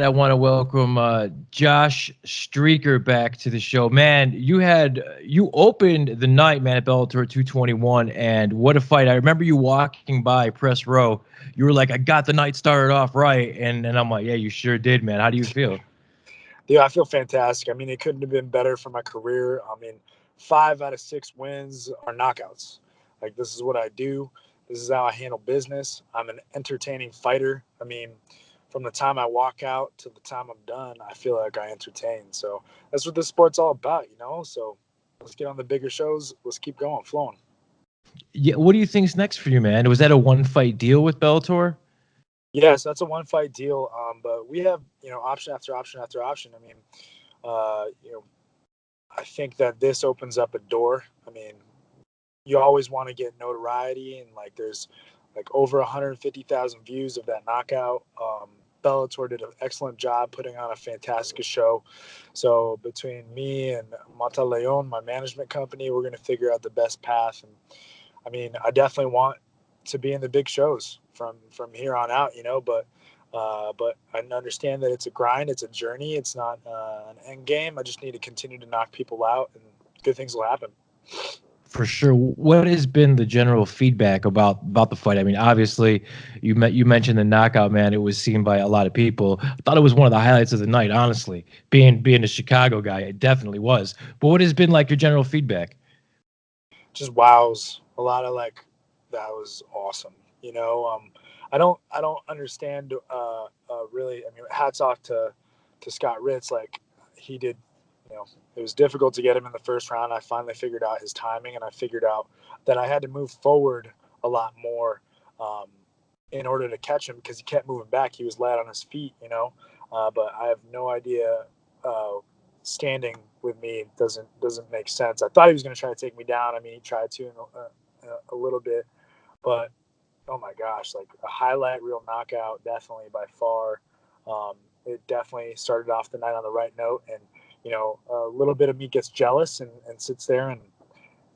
I want to welcome Josh Streaker back to the show. Man, you opened the night, man, at Bellator 221, and what a fight! I remember you walking by press row. You were like, "I got the night started off right," and I'm like, "Yeah, you sure did, man. How do you feel?" Yeah, I feel fantastic. I mean, it couldn't have been better for my career. I mean, 5 out of 6 wins are knockouts. Like, this is what I do. This is how I handle business. I'm an entertaining fighter. I mean, from the time I walk out to the time I'm done, I feel like I entertain. So that's what this sport's all about, you know? So let's get on the bigger shows. Let's keep going, flowing. Yeah, what do you think's next for you, man? Was that a one fight deal with Bellator? Yes, that's a one fight deal. But we have, option after option after option. I mean, I think that this opens up a door. I mean, you always want to get notoriety, and like there's like over 150,000 views of that knockout. Bellator did an excellent job putting on a fantastic show. So between me and Mata Leon, my management company, we're going to figure out the best path. And I mean, I definitely want to be in the big shows from here on out, but I understand that it's a grind, it's a journey, it's not an end game. I just need to continue to knock people out, and good things will happen. For sure. What has been the general feedback about the fight? I mean, obviously, you mentioned the knockout, man. It was seen by a lot of people. I thought it was one of the highlights of the night. Honestly, being a Chicago guy, it definitely was. But what has been like your general feedback? Just wows, a lot of like, that was awesome. I don't understand really. I mean, hats off to Scott Ritz. Like, he did. It was difficult to get him in the first round. I finally figured out his timing, and I figured out that I had to move forward a lot more um, in order to catch him, because he kept moving back. He was light on his feet. But I have no idea. Uh, Standing with me doesn't make sense. I thought he was going to try to take me down. I mean, he tried to in a little bit, but oh my gosh, like a highlight reel knockout, definitely by far. It definitely started off the night on the right note, and a little bit of me gets jealous and sits there and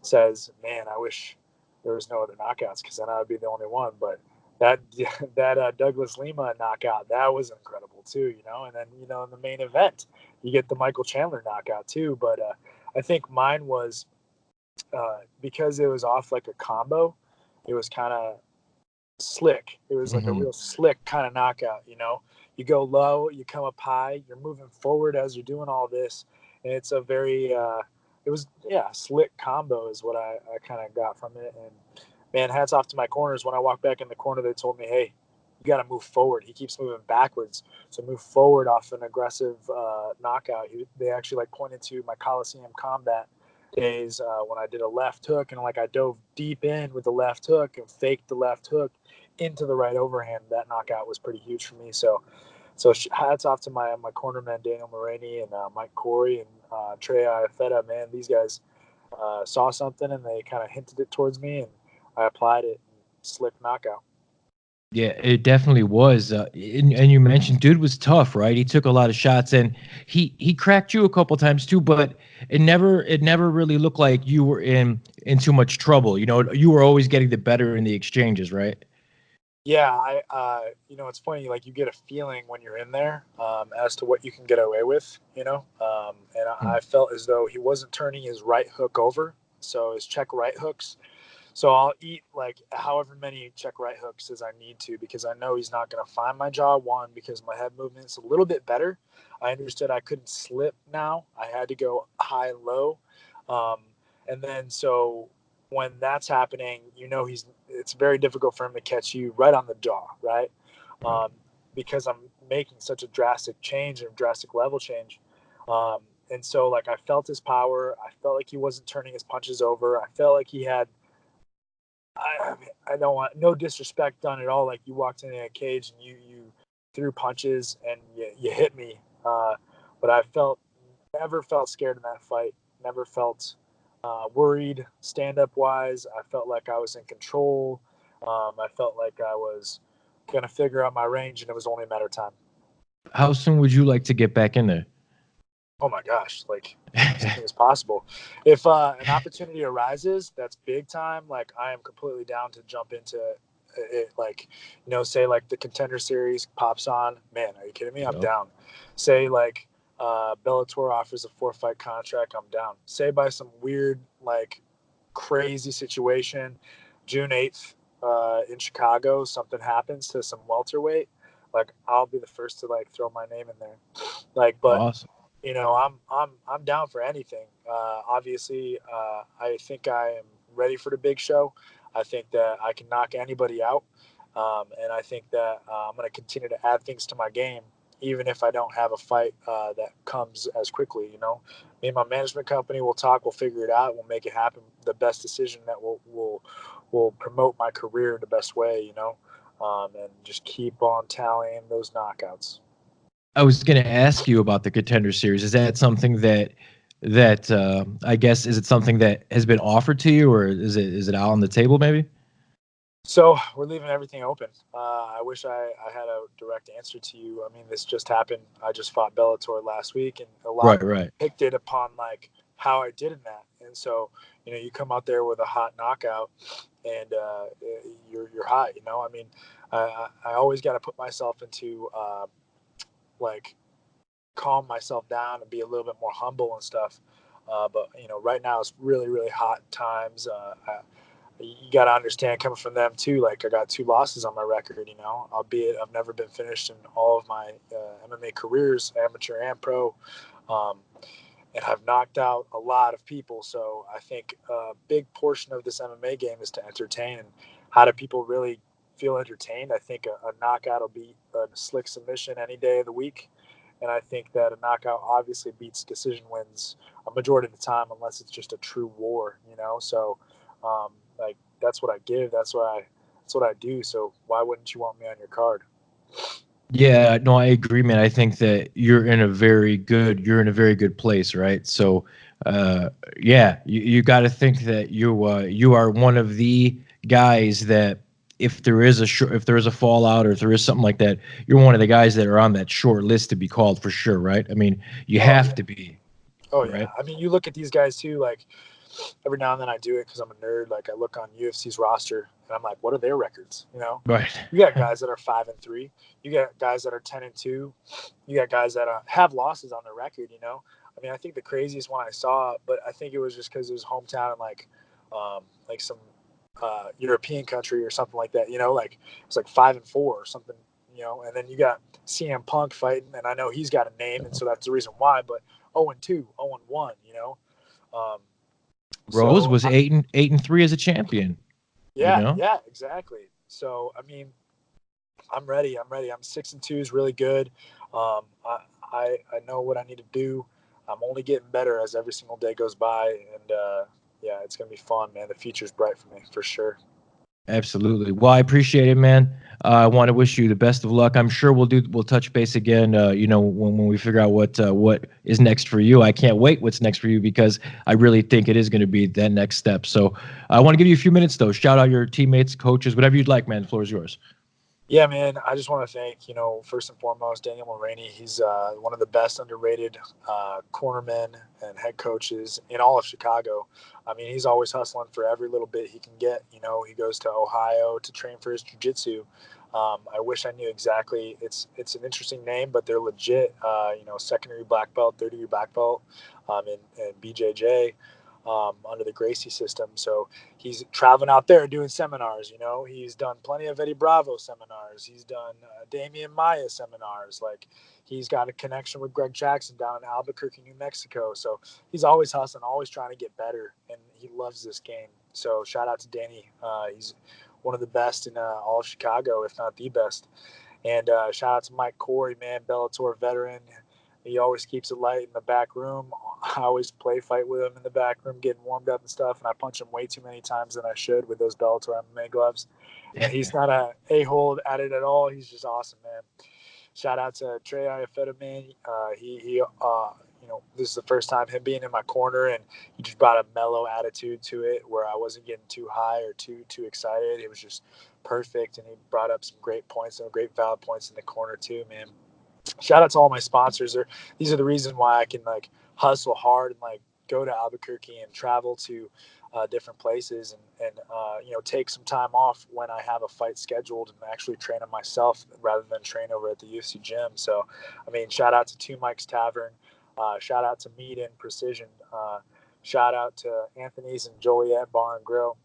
says, "Man, I wish there was no other knockouts, because then I would be the only one." But that that Douglas Lima knockout, that was incredible too. And then in the main event, you get the Michael Chandler knockout too. But I think mine was because it was off like a combo. It was kind of slick. It was like a Hmm. real slick kind of knockout. You go low, you come up high, you're moving forward as you're doing all this, and it's a very it was, yeah, slick combo is what I kind of got from it. And man, hats off to my corners. When I walked back in the corner, they told me, "Hey, you got to move forward. He keeps moving backwards, so move forward off an aggressive knockout." They actually like pointed to my Coliseum combat days when I did a left hook, and like I dove deep in with the left hook and faked the left hook into the right overhand. That knockout was pretty huge for me. So hats off to my cornermen, Daniel Moraney and Mike Corey and Trey Iafetta. Man, these guys saw something and they kind of hinted it towards me, and I applied it. Slick knockout. Yeah, it definitely was. And you mentioned dude was tough, right? He took a lot of shots, and he cracked you a couple times too. But it never really looked like you were in too much trouble. You were always getting the better in the exchanges, right? Yeah, it's funny. Like, you get a feeling when you're in there as to what you can get away with. And I felt as though he wasn't turning his right hook over, so his check right hooks. So I'll eat like however many check right hooks as I need to, because I know he's not going to find my jaw. One, because my head movement's a little bit better. I understood I couldn't slip now. I had to go high and low. Um, and then so when that's happening, it's very difficult for him to catch you right on the jaw, right? Um, because I'm making such a drastic change and drastic level change. Um, and so like I felt his power. I felt like he wasn't turning his punches over. I felt like he had I don't want no disrespect done at all. Like, you walked in a cage and you threw punches and you hit me. But I never felt scared in that fight. Never felt worried stand up wise. I felt like I was in control. I felt like I was going to figure out my range, and it was only a matter of time. How soon would you like to get back in there? Oh my gosh, like as soon as possible. If an opportunity arises that's big time, like I am completely down to jump into like, say like the Contender Series pops on, man, are you kidding me? I'm Yep. down. Say like Bellator offers a 4-fight contract, I'm down. Say by some weird, like, crazy situation, June 8th in Chicago, something happens to some welterweight, like, I'll be the first to like throw my name in there. Like, but Awesome. I'm down for anything. Obviously, I think I am ready for the big show. I think that I can knock anybody out, and I think that I'm going to continue to add things to my game, even if I don't have a fight that comes as quickly. Me and my management company will talk. We'll figure it out. We'll make it happen. The best decision that will promote my career the best way. And just keep on tallying those knockouts. I was going to ask you about the Contender Series. Is that something that I guess, is it something that has been offered to you, or is it out on the table maybe? So we're leaving everything open. I wish I had a direct answer to you. I mean, this just happened. I just fought Bellator last week, and a lot Right, of people right. picked it upon like how I did in that. And so, you come out there with a hot knockout, and you're hot. I mean, I always got to put myself into like calm myself down and be a little bit more humble and stuff. But right now it's really, really hot times. You got to understand, coming from them too. Like, I got 2 losses on my record. Albeit I've never been finished in all of my MMA careers, amateur and pro, um, and I've knocked out a lot of people. So I think a big portion of this MMA game is to entertain. And how do people really feel entertained? I think a knockout will beat a slick submission any day of the week. And I think that a knockout obviously beats decision wins a majority of the time, unless it's just a true war. So, like, that's what I give. That's what I do. So why wouldn't you want me on your card? Yeah, no, I agree, man. I think that you're in a very good place, right? So, yeah, you got to think that you are one of the guys that, if there is if there is a fallout, or if there is something like that, you're one of the guys that are on that short list to be called for sure, right? I mean, you Oh have yeah. to be, Oh yeah. right? I mean, you look at these guys too. Like, every now and then I do it because I'm a nerd. Like, I look on UFC's roster and I'm like, what are their records? Right. You got guys that are 5-3. You got guys that are 10-2. You got guys that have losses on their record. I mean, I think the craziest one I saw, but I think it was just because it was hometown in like some European country or something like that. Like, it was like 5-4 or something. And then you got CM Punk fighting, and I know he's got a name, and so that's the reason why. But 0-2, 0-1. Um, Rose so was 8-3 as a champion, you yeah, know? yeah, exactly. So I mean, I'm ready. I'm ready. I'm 6-2 is really good. I know what I need to do. I'm only getting better as every single day goes by, and yeah, it's gonna be fun, man. The future's bright for me for sure. Absolutely. Well, I appreciate it, man. I want to wish you the best of luck. I'm sure we'll touch base again. When we figure out what is next for you. I can't wait what's next for you, because I really think it is going to be that next step. So I want to give you a few minutes though. Shout out your teammates, coaches, whatever you'd like, man. The floor is yours. Yeah, man. I just want to thank, first and foremost, Daniel Mulroney. He's one of the best underrated cornermen and head coaches in all of Chicago. I mean, he's always hustling for every little bit he can get. He goes to Ohio to train for his jiu-jitsu. I wish I knew exactly. It's an interesting name, but they're legit. Secondary black belt, third degree black belt, in BJJ. Under the Gracie system. So he's traveling out there doing seminars. He's done plenty of Eddie Bravo seminars. He's done Damian Maya seminars. Like, he's got a connection with Greg Jackson down in Albuquerque, New Mexico. So he's always hustling, always trying to get better, and he loves this game. So shout out to Danny. He's one of the best in all of Chicago, if not the best. And shout out to Mike Corey, man, Bellator veteran. He always keeps it light in the back room. I always play fight with him in the back room, getting warmed up and stuff. And I punch him way too many times than I should with those Bellator MMA gloves. And he's not a-hole at it at all. He's just awesome, man. Shout out to Trey Iafeta, man. This is the first time him being in my corner, and he just brought a mellow attitude to it, where I wasn't getting too high or too excited. It was just perfect, and he brought up some great points, some great valid points in the corner too, man. Shout out to all my sponsors. These are the reason why I can like hustle hard and like go to Albuquerque and travel to different places, and take some time off when I have a fight scheduled and actually train them myself rather than train over at the UFC gym. So, I mean, shout out to Two Mike's Tavern, shout out to Meat and Precision, shout out to Anthony's and Joliet Bar and Grill.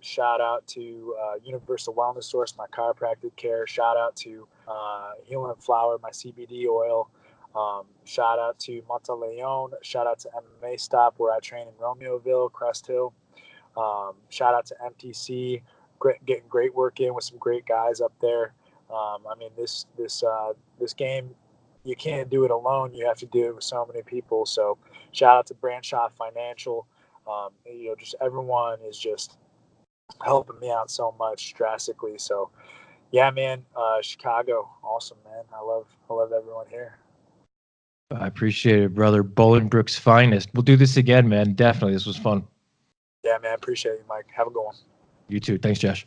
Shout out to Universal Wellness Source, my chiropractic care. Shout out to Healing Flower, my CBD oil. Shout out to Monteleone. Shout out to MMA Stop, where I train in Romeoville, Crest Hill. Shout out to MTC, getting great work in with some great guys up there. I mean, this game, you can't do it alone. You have to do it with so many people. So shout out to Branchot Financial. Just everyone is just helping me out so much drastically. So yeah, man, Chicago, awesome, man. I love everyone here. I appreciate it, brother. Bolingbrook's finest. We'll do this again, man. Definitely. This was fun. Yeah, man. Appreciate you, Mike. Have a good one. You too. Thanks, Josh.